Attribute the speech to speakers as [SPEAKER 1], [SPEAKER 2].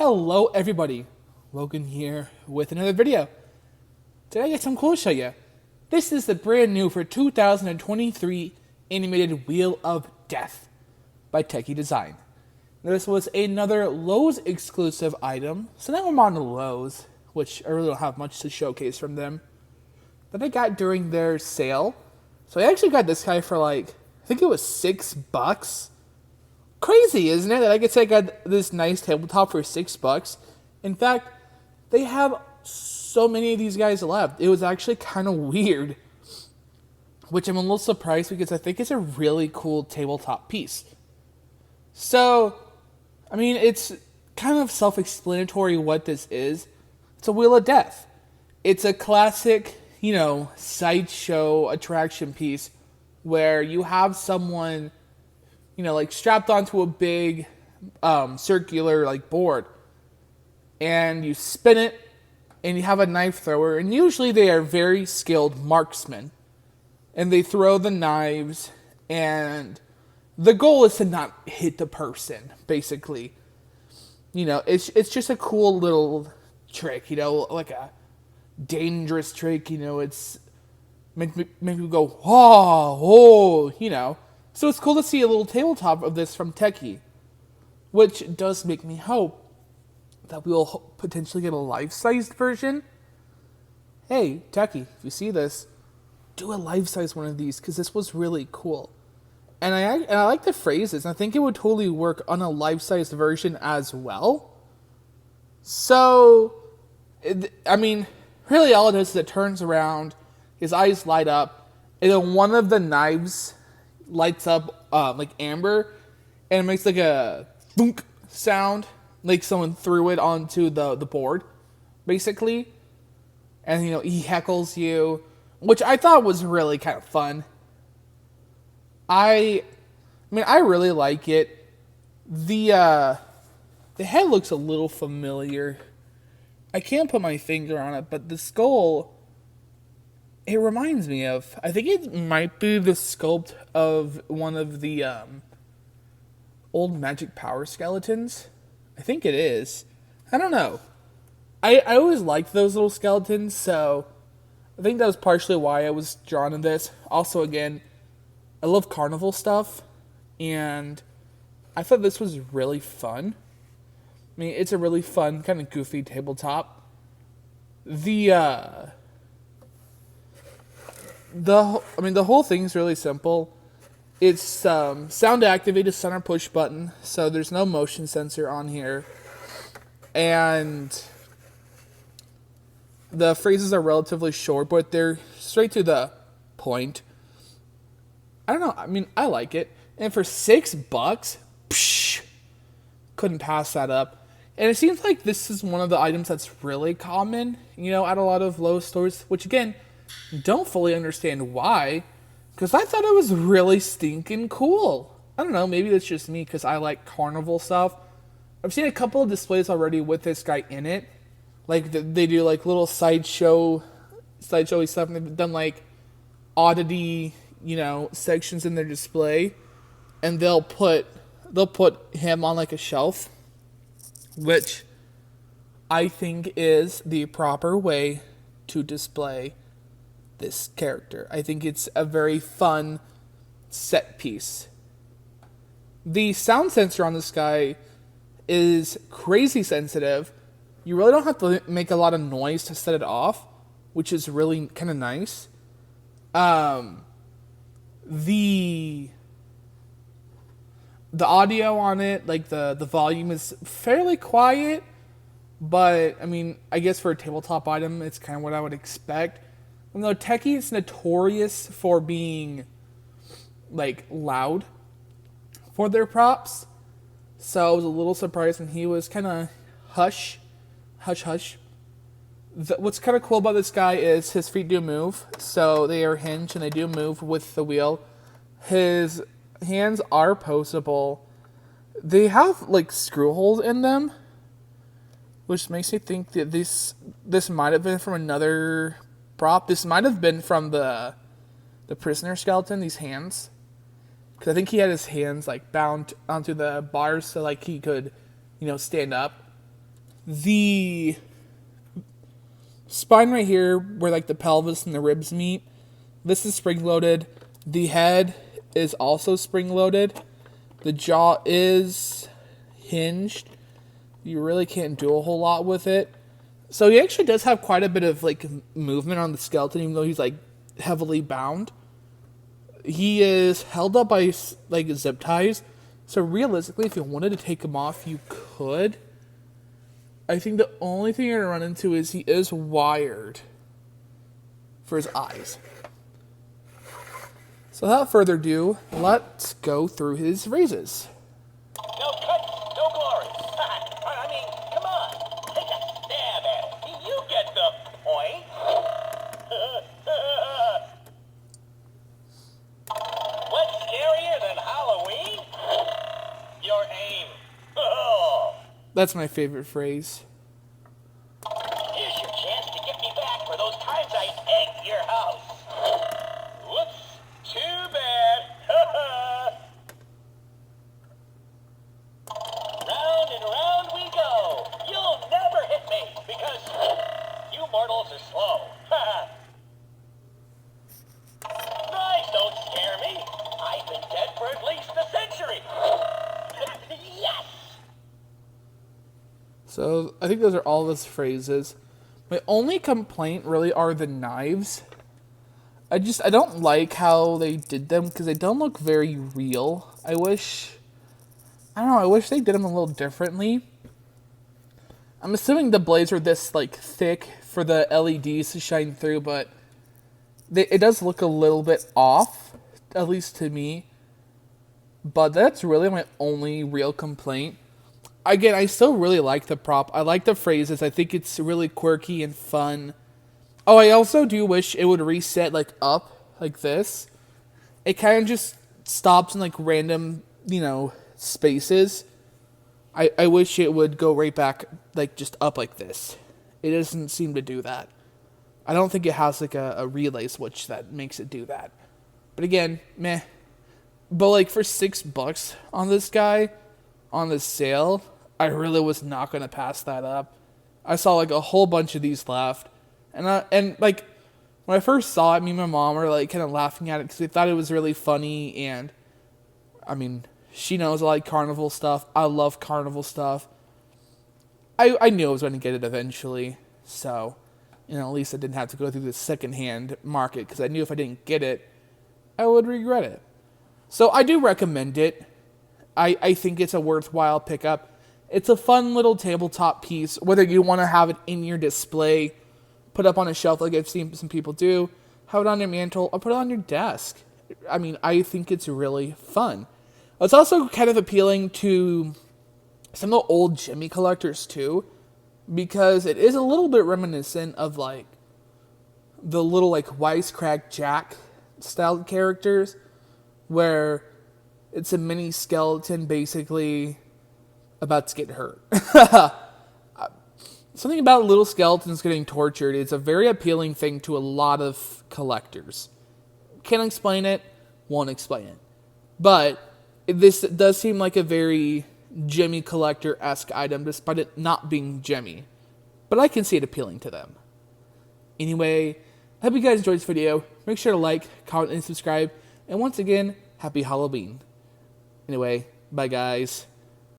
[SPEAKER 1] Hello everybody, Logan here with another video. Today I got something cool to show you. This is the brand new for 2023 animated Wheel of Death by Tekky Design. Now, this was another Lowe's exclusive item, so now I'm on to Lowe's, which I really don't have much to showcase from them, that I got during their sale. So I actually got this guy for I think it was $6. Crazy, isn't it? That I could say I got this nice tabletop for $6. In fact, they have so many of these guys left. It was actually kind of weird, which I'm a little surprised because I think it's a really cool tabletop piece. So, I mean, it's kind of self-explanatory what this is. It's a Wheel of Death. It's a classic, sideshow attraction piece where you have someone strapped onto a big circular board, and you spin it, and you have a knife thrower, and usually they are very skilled marksmen, and they throw the knives, and the goal is to not hit the person, basically. It's just a cool little trick, like a dangerous trick, it's make people go, whoa, So it's cool to see a little tabletop of this from Tekky, which does make me hope that we will potentially get a life-sized version. Hey, Tekky, if you see this, do a life-size one of these, because this was really cool. And I like the phrases, and I think it would totally work on a life-sized version as well. So, really all it is it turns around, his eyes light up, and then one of the knives lights up like amber, and it makes like a thunk sound, like someone threw it onto the board, basically. And he heckles you, which I thought was really kind of fun. I really like it. The head looks a little familiar. I can't put my finger on it, but the skull, it reminds me of, I think it might be the sculpt of one of the old Magic Power skeletons. I think it is. I don't know. I always liked those little skeletons, so I think that was partially why I was drawn to this. Also, again, I love carnival stuff, and I thought this was really fun. It's a really fun, kind of goofy tabletop. The whole thing's really simple. It's sound activated center push button, so there's no motion sensor on here. And the phrases are relatively short, but they're straight to the point. I don't know, I like it. And for $6, couldn't pass that up. And it seems like this is one of the items that's really common, at a lot of Lowe's stores, which again, don't fully understand why, because I thought it was really stinking cool. I don't know, maybe that's just me because I like carnival stuff. I've seen a couple of displays already with this guy in it. They do little sideshowy stuff, and they've done oddity, sections in their display, and they'll put him on a shelf, which I think is the proper way to display this character. I think it's a very fun set piece. The sound sensor on this guy is crazy sensitive. You really don't have to make a lot of noise to set it off, which is really kind of nice. The audio on it, the volume is fairly quiet, but I guess for a tabletop item, it's kind of what I would expect. Tekky is notorious for being loud for their props, so I was a little surprised when he was kind of hush. What's kind of cool about this guy is his feet do move, so they are hinged and they do move with the wheel. His hands are poseable. They have screw holes in them, which makes me think that this might have been from another prop. This might have been from the prisoner skeleton, these hands. Because I think he had his hands bound onto the bars so he could, stand up. the spine right here, where like the pelvis and the ribs meet, this is spring-loaded. The head is also spring-loaded. The jaw is hinged. You really can't do a whole lot with it. So he actually does have quite a bit of like movement on the skeleton, even though he's like heavily bound. He is held up by like zip ties. So realistically, if you wanted to take him off, you could. I think the only thing you're going to run into is he is wired for his eyes. So without further ado, let's go through his raises.
[SPEAKER 2] No cuts, no glory. I mean, come on. Take a stab at it. You get the point. What's scarier than Halloween? Your aim.
[SPEAKER 1] That's my favorite phrase.
[SPEAKER 2] Here's your chance to get me back for those times I egged your house. Whoops. Too bad. Round and round we go. You'll never hit me because you mortals are slow. Knives don't scare me. I've been dead for at least a century. Yes!
[SPEAKER 1] So I think those are all of his phrases. My only complaint really are the knives. I don't like how they did them because they don't look very real. I wish they did them a little differently. I'm assuming the blades are this like thick for the LEDs to shine through, but it does look a little bit off, at least to me. But that's really my only real complaint. Again, I still really like the prop. I like the phrases. I think it's really quirky and fun. Oh, I also do wish it would reset like up like this. It kind of just stops in like random, spaces. I wish it would go right back like just up like this. It doesn't seem to do that. I don't think it has like a relay switch that makes it do that. But again, meh. But like for $6 on this guy, on the sale, I really was not going to pass that up. I saw like a whole bunch of these left. And like when I first saw it, me and my mom were like kind of laughing at it because we thought it was really funny. And I mean, she knows I like carnival stuff. I love carnival stuff. I knew I was going to get it eventually. So, at least I didn't have to go through the secondhand market because I knew if I didn't get it, I would regret it. So I do recommend it. I think it's a worthwhile pickup. It's a fun little tabletop piece, whether you want to have it in your display, put up on a shelf like I've seen some people do, have it on your mantle, or put it on your desk. I mean, I think it's really fun. It's also kind of appealing to some of the old Jimmy collectors too, because it is a little bit reminiscent of like the little like wisecrack Jack style characters, where it's a mini skeleton basically about to get hurt. Something about little skeletons getting tortured is a very appealing thing to a lot of collectors. Can't explain it, won't explain it. But this does seem like a very Jimmy collector-esque item, despite it not being Jimmy. But I can see it appealing to them. Anyway, I hope you guys enjoyed this video. Make sure to like, comment, and subscribe. And once again, happy Halloween. Anyway, bye guys.